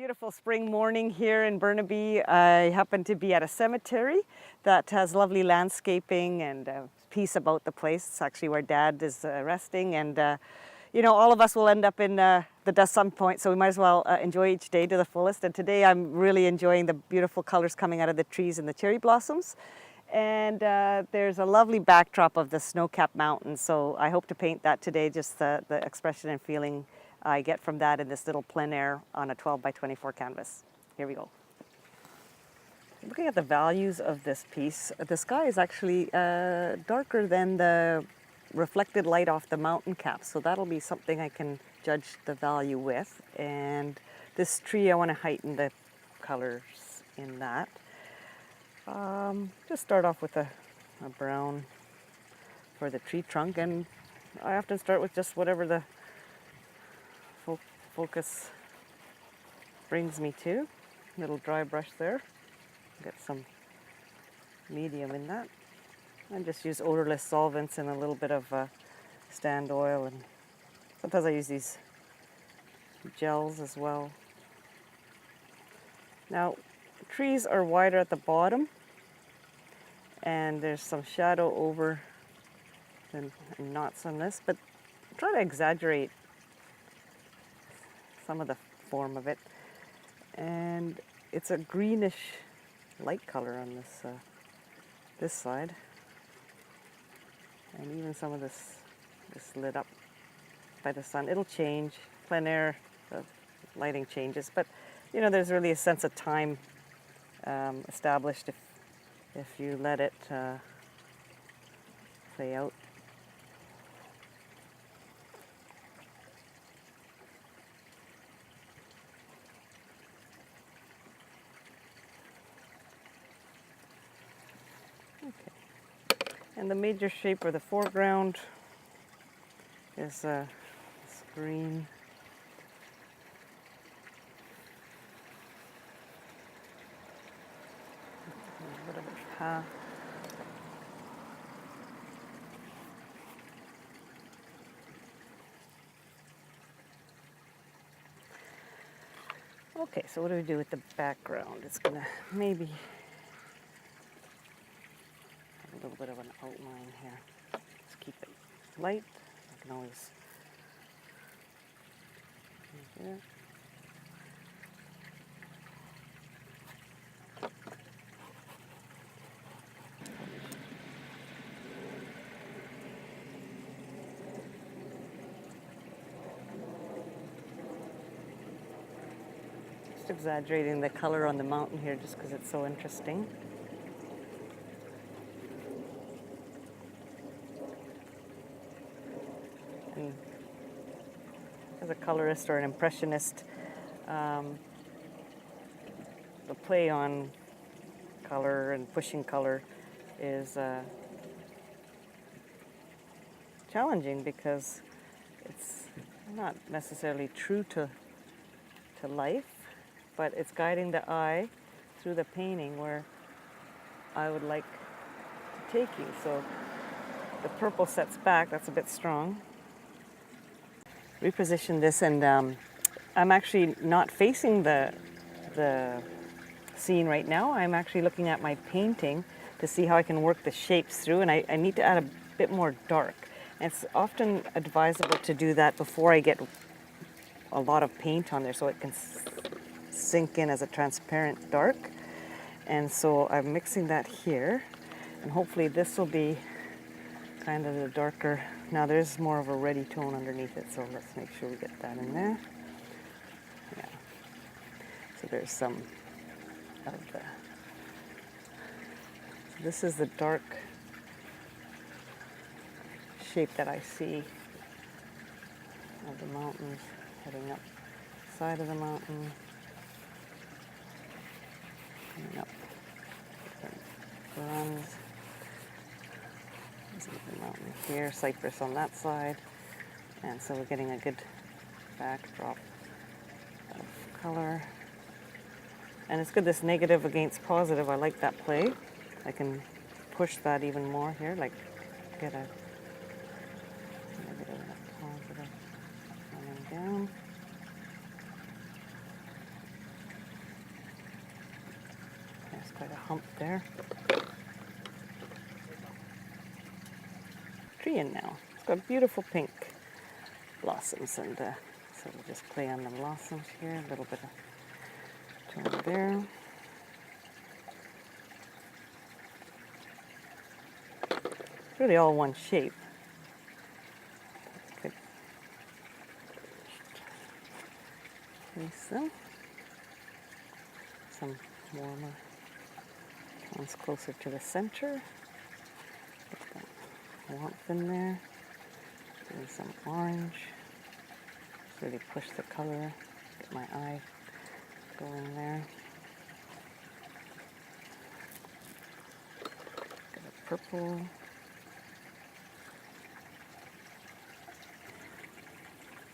Beautiful spring morning here in Burnaby. I happen to be at a cemetery that has lovely landscaping and peace about the place. It's actually where Dad is resting, and you know, all of us will end up in the dust some point, so we might as well enjoy each day to the fullest. And today I'm really enjoying the beautiful colors coming out of the trees and the cherry blossoms. And there's a lovely backdrop of the snow-capped mountains, so I hope to paint that today, just the expression and feeling I get from that in this little plein air on a 12 by 24 canvas. Here we go. Looking at the values of this piece, the sky is actually darker than the reflected light off the mountain cap, so that'll be something I can judge the value with. And this tree, I want to heighten the colors in that. Just start off with a brown for the tree trunk, and I often start with just whatever the focus brings me to. Little dry brush there. Get some medium in that. And just use odorless solvents and a little bit of stand oil, and sometimes I use these gels as well. Now, trees are wider at the bottom, and there's some shadow over and knots on this, but try to exaggerate some of the form of it. And it's a greenish light color on this this side, and even some of this lit up by the sun. It'll change. Plein air, the lighting changes, but you know, there's really a sense of time established if you let it play out. Okay. And the major shape or the foreground is this green. A bit of a path. Okay, so what do we do with the background? It's gonna maybe have a little bit of an outline here. Let's keep it light. I can always there. Exaggerating the color on the mountain here just because it's so interesting. And as a colorist or an impressionist, the play on color and pushing color is challenging because it's not necessarily true to life, but it's guiding the eye through the painting where I would like to take you. So the purple sets back, that's a bit strong. Reposition this, and I'm actually not facing the scene right now. I'm actually looking at my painting to see how I can work the shapes through, and I need to add a bit more dark. And it's often advisable to do that before I get a lot of paint on there so it can sink in as a transparent dark. And so I'm mixing that here, and hopefully this will be kind of the darker. Now there's more of a reddy tone underneath it, so let's make sure we get that in there. Yeah. So there's some of the, so this is the dark shape that I see of the mountains heading up the side of the mountain. Up different runs. There's a little mountain here, cypress on that side, and so we're getting a good backdrop of color. And it's good, this negative against positive. I like that play. I can push that even more here, like get a negative and a positive coming down. There's quite a hump there. Tree in now. It's got beautiful pink blossoms, and so we'll just play on the blossoms here. A little bit of tone there. It's really all one shape. Could place them. Some warmer ones closer to the center. Get that warmth in there. Doing some orange. Just really push the color. Get my eye going there. Get a purple.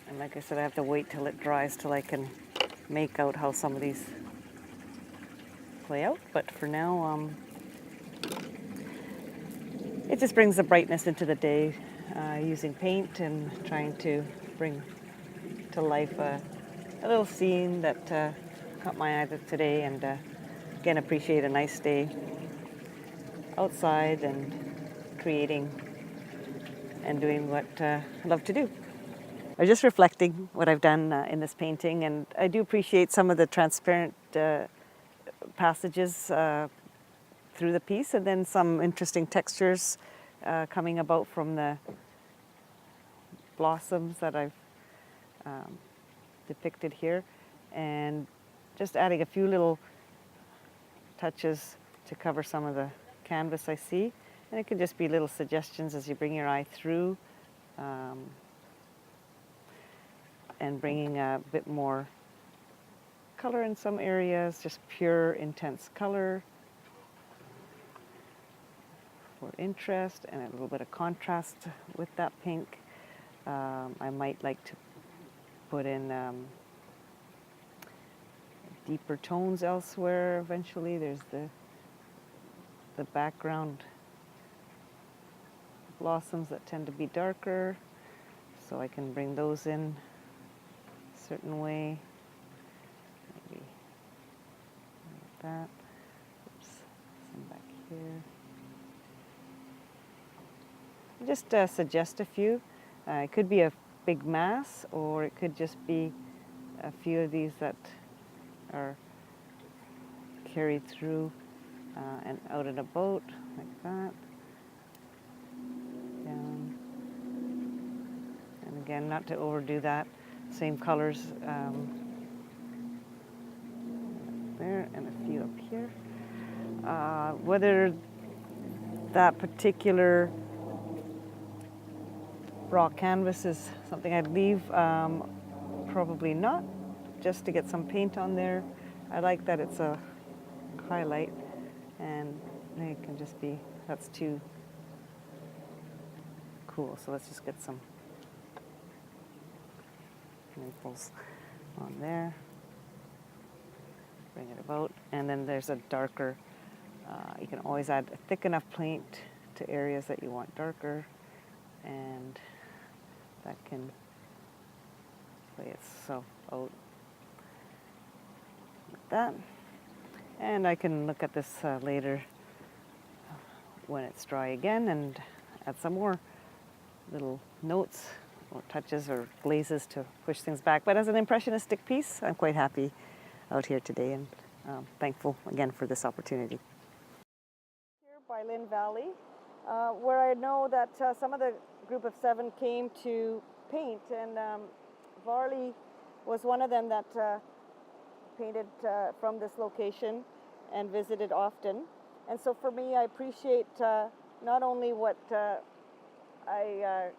And like I said, I have to wait till it dries till I can make out how some of these play out. But for now, it just brings the brightness into the day, using paint and trying to bring to life a little scene that caught my eye today, and again, appreciate a nice day outside and creating and doing what I love to do. I'm just reflecting what I've done in this painting, and I do appreciate some of the transparent passages through the piece, and then some interesting textures coming about from the blossoms that I've depicted here, and just adding a few little touches to cover some of the canvas I see. And it could just be little suggestions as you bring your eye through, and bringing a bit more color in some areas, just pure, intense color for interest, and a little bit of contrast with that pink. I might like to put in deeper tones elsewhere eventually. There's the background blossoms that tend to be darker, so I can bring those in a certain way. Maybe like that. Oops, some back here. Just suggest a few. It could be a big mass, or it could just be a few of these that are carried through and out in a boat, like that. Down. And again, not to overdo that. Same colors there, and a few up here. Whether that particular raw canvas is something I'd leave, probably not, just to get some paint on there. I like that it's a highlight, and it can just be, that's too cool. So let's just get some maples on there, bring it about, and then there's a darker, you can always add a thick enough paint to areas that you want darker, and that can play itself out like that. And I can look at this later when it's dry again and add some more little notes or touches or glazes to push things back. But as an impressionistic piece, I'm quite happy out here today, and thankful again for this opportunity. Here by Lynn Valley, where I know that some of the group of 7 came to paint, and Varley was one of them that painted from this location and visited often. And so for me, I appreciate not only what I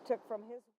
took from his